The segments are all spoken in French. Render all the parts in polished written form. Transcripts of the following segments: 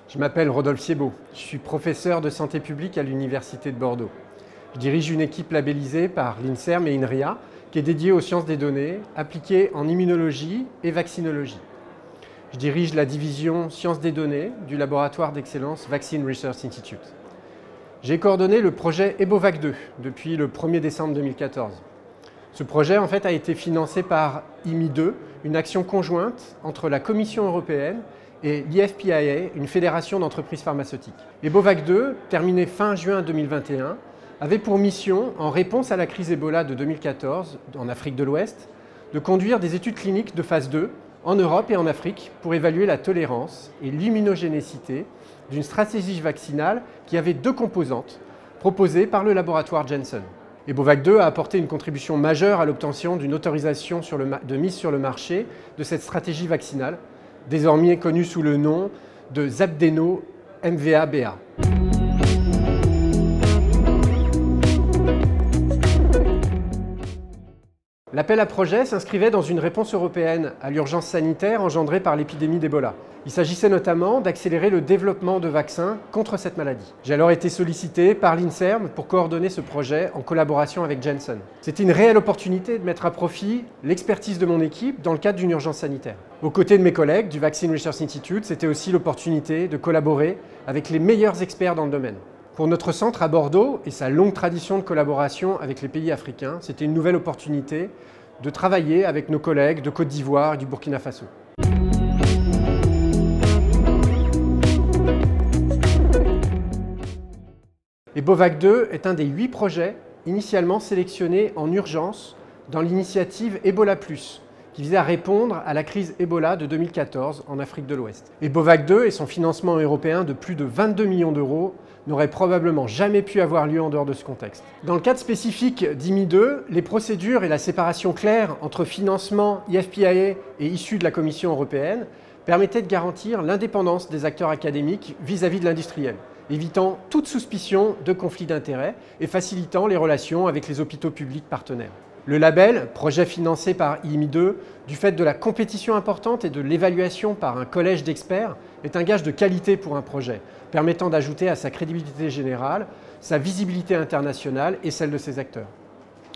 Je m'appelle Rodolphe Siébaud, je suis professeur de santé publique à l'Université de Bordeaux. Je dirige une équipe labellisée par l'INSERM et INRIA qui est dédiée aux sciences des données appliquées en immunologie et vaccinologie. Je dirige la division sciences des données du laboratoire d'excellence Vaccine Research Institute. J'ai coordonné le projet EboVac2 depuis le 1er décembre 2014. Ce projet a été financé par IMI2, une action conjointe entre la Commission européenne et l'IFPIA, une fédération d'entreprises pharmaceutiques. EboVac2, terminé fin juin 2021, avait pour mission, en réponse à la crise Ebola de 2014 en Afrique de l'Ouest, de conduire des études cliniques de phase 2 en Europe et en Afrique pour évaluer la tolérance et l'immunogénicité d'une stratégie vaccinale qui avait deux composantes proposées par le laboratoire Janssen. EboVac2 a apporté une contribution majeure à l'obtention d'une autorisation de mise sur le marché de cette stratégie vaccinale, désormais connue sous le nom de Xabdeno MVA-BA. L'appel à projet s'inscrivait dans une réponse européenne à l'urgence sanitaire engendrée par l'épidémie d'Ebola. Il s'agissait notamment d'accélérer le développement de vaccins contre cette maladie. J'ai alors été sollicité par l'INSERM pour coordonner ce projet en collaboration avec Janssen. C'était une réelle opportunité de mettre à profit l'expertise de mon équipe dans le cadre d'une urgence sanitaire. Aux côtés de mes collègues du Vaccine Research Institute, c'était aussi l'opportunité de collaborer avec les meilleurs experts dans le domaine. Pour notre centre à Bordeaux et sa longue tradition de collaboration avec les pays africains, c'était une nouvelle opportunité de travailler avec nos collègues de Côte d'Ivoire et du Burkina Faso. EboVac2 est un des 8 projets initialement sélectionnés en urgence dans l'initiative Ebola+, qui visait à répondre à la crise Ebola de 2014 en Afrique de l'Ouest. EboVac2 et son financement européen de plus de 22 millions d'euros n'auraient probablement jamais pu avoir lieu en dehors de ce contexte. Dans le cadre spécifique d'IMI2, les procédures et la séparation claire entre financement IFPIA et issus de la Commission européenne permettaient de garantir l'indépendance des acteurs académiques vis-à-vis de l'industriel, évitant toute suspicion de conflit d'intérêts et facilitant les relations avec les hôpitaux publics partenaires. Le label, projet financé par IMI2, du fait de la compétition importante et de l'évaluation par un collège d'experts, est un gage de qualité pour un projet, permettant d'ajouter à sa crédibilité générale, sa visibilité internationale et celle de ses acteurs.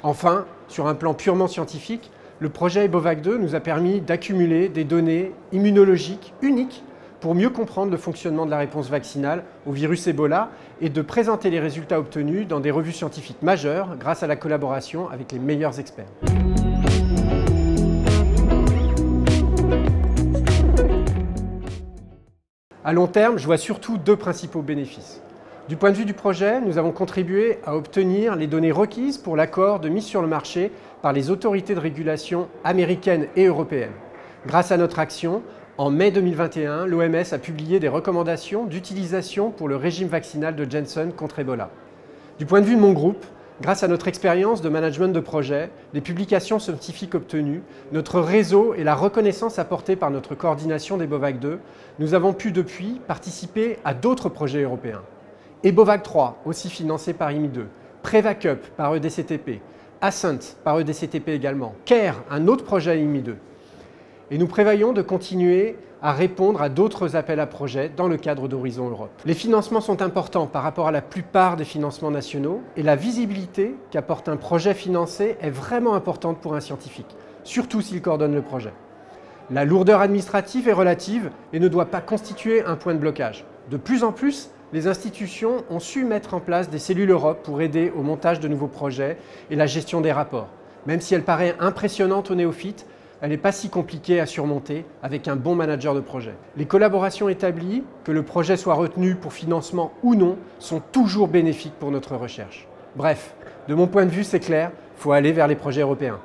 Enfin, sur un plan purement scientifique, le projet EboVac2 nous a permis d'accumuler des données immunologiques uniques pour mieux comprendre le fonctionnement de la réponse vaccinale au virus Ebola et de présenter les résultats obtenus dans des revues scientifiques majeures grâce à la collaboration avec les meilleurs experts. À long terme, je vois surtout deux principaux bénéfices. Du point de vue du projet, nous avons contribué à obtenir les données requises pour l'accord de mise sur le marché par les autorités de régulation américaines et européennes. Grâce à notre action, en mai 2021, l'OMS a publié des recommandations d'utilisation pour le régime vaccinal de Janssen contre Ebola. Du point de vue de mon groupe, grâce à notre expérience de management de projet, les publications scientifiques obtenues, notre réseau et la reconnaissance apportée par notre coordination d'EboVac2, nous avons pu depuis participer à d'autres projets européens. EboVac3, aussi financé par IMI2, PreVac-Up par EDCTP, Ascent par EDCTP également, CARE, un autre projet IMI2. Et nous prévoyons de continuer à répondre à d'autres appels à projets dans le cadre d'Horizon Europe. Les financements sont importants par rapport à la plupart des financements nationaux et la visibilité qu'apporte un projet financé est vraiment importante pour un scientifique, surtout s'il coordonne le projet. La lourdeur administrative est relative et ne doit pas constituer un point de blocage. De plus en plus, les institutions ont su mettre en place des cellules Europe pour aider au montage de nouveaux projets et la gestion des rapports. Même si elle paraît impressionnante aux néophytes, elle n'est pas si compliquée à surmonter avec un bon manager de projet. Les collaborations établies, que le projet soit retenu pour financement ou non, sont toujours bénéfiques pour notre recherche. Bref, de mon point de vue, c'est clair, il faut aller vers les projets européens.